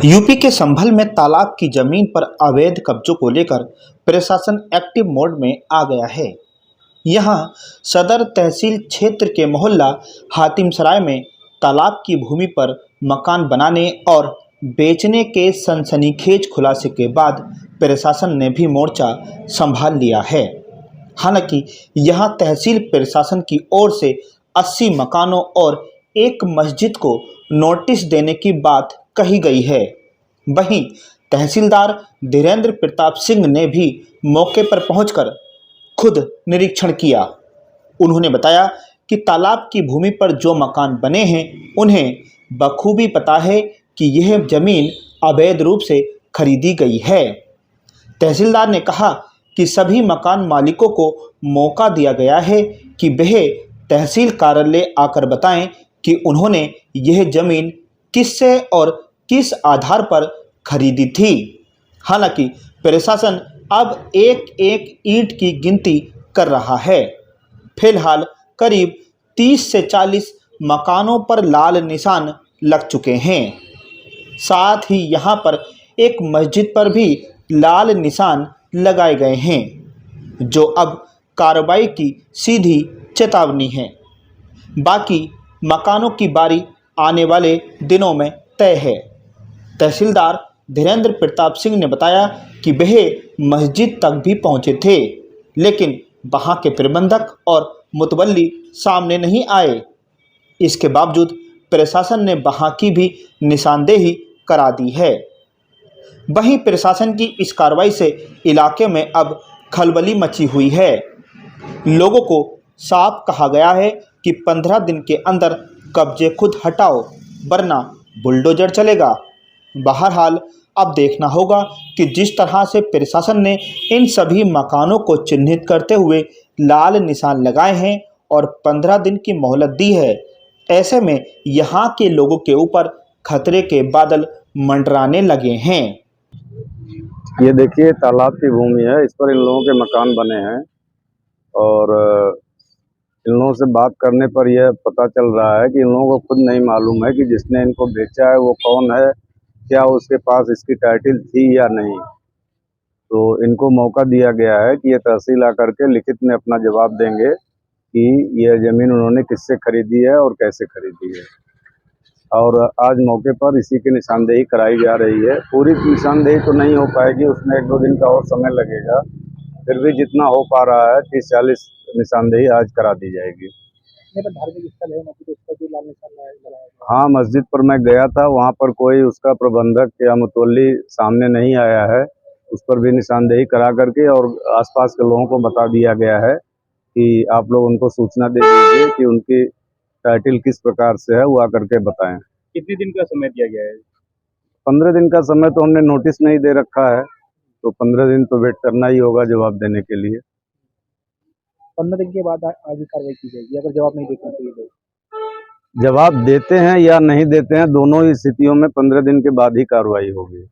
UP के संभल में तालाब की जमीन पर अवैध कब्जों को लेकर प्रशासन एक्टिव मोड में आ गया है। यहां सदर तहसील क्षेत्र के मोहल्ला हातिमसराय में तालाब की भूमि पर मकान बनाने और बेचने के सनसनीखेज खुलासे के बाद प्रशासन ने भी मोर्चा संभाल लिया है। हालांकि यहां तहसील प्रशासन की ओर से 80 मकानों और एक मस्जिद को नोटिस देने की बात कही गई है। वहीं तहसीलदार धीरेंद्र प्रताप सिंह ने भी मौके पर पहुंचकर खुद निरीक्षण किया। उन्होंने बताया कि तालाब की भूमि पर जो मकान बने हैं उन्हें बखूबी पता है कि यह जमीन अवैध रूप से खरीदी गई है। तहसीलदार ने कहा कि सभी मकान मालिकों को मौका दिया गया है कि वह तहसील कार्यालय आकर बताएं कि उन्होंने यह जमीन किससे और किस आधार पर खरीदी थी। हालांकि प्रशासन अब एक एक ईंट की गिनती कर रहा है। फिलहाल करीब 30 से 40 मकानों पर लाल निशान लग चुके हैं। साथ ही यहां पर एक मस्जिद पर भी लाल निशान लगाए गए हैं, जो अब कार्रवाई की सीधी चेतावनी है। बाकी मकानों की बारी आने वाले दिनों में तय है। तहसीलदार धीरेंद्र प्रताप सिंह ने बताया कि वह मस्जिद तक भी पहुंचे थे, लेकिन वहां के प्रबंधक और मुतवल्ली सामने नहीं आए। इसके बावजूद प्रशासन ने वहां की भी निशानदेही करा दी है। वहीं प्रशासन की इस कार्रवाई से इलाके में अब खलबली मची हुई है। लोगों को साफ कहा गया है कि 15 दिन के अंदर कब्जे खुद हटाओ, वरना बुलडोजर चलेगा। बहरहाल अब देखना होगा कि जिस तरह से प्रशासन ने इन सभी मकानों को चिन्हित करते हुए लाल निशान लगाए हैं और 15 दिन की मोहलत दी है, ऐसे में यहाँ के लोगों के ऊपर खतरे के बादल मंडराने लगे हैं। ये देखिए, तालाब की भूमि है, इस पर इन लोगों के मकान बने हैं और इन लोगों से बात करने पर यह पता चल रहा है कि इन लोगों को खुद नहीं मालूम है कि जिसने इनको बेचा है वो कौन है, क्या उसके पास इसकी टाइटल थी या नहीं। तो इनको मौका दिया गया है कि ये तहसील आकर के लिखित में अपना जवाब देंगे कि यह ज़मीन उन्होंने किससे खरीदी है और कैसे खरीदी है। और आज मौके पर इसी की निशानदेही कराई जा रही है। पूरी निशानदेही तो नहीं हो पाएगी, उसमें 1-2 दिन का और समय लगेगा। फिर भी जितना हो पा रहा है 30-40 निशानदेही आज करा दी जाएगी। धार्मिक स्थल है, मस्जिद पर भी लाल निशान लगाया गया। हाँ, मस्जिद पर मैं गया था, वहाँ पर कोई उसका प्रबंधक या मुतवल्ली सामने नहीं आया है। उस पर भी निशानदेही करा करके और आसपास के लोगों को बता दिया गया है कि आप लोग उनको सूचना दे दीजिए कि उनकी टाइटल किस प्रकार से है, वो आकर के बताएं। कितने दिन का समय दिया गया है? 15 दिन का समय तो हमने नोटिस में ही दे रखा है, तो 15 दिन तो वेट करना ही होगा जवाब देने के लिए। 15 दिन के बाद आगे कार्रवाई की जाएगी अगर जवाब नहीं देते तो? ये लोग जवाब देते हैं या नहीं देते हैं, दोनों ही स्थितियों में 15 दिन के बाद ही कार्रवाई होगी।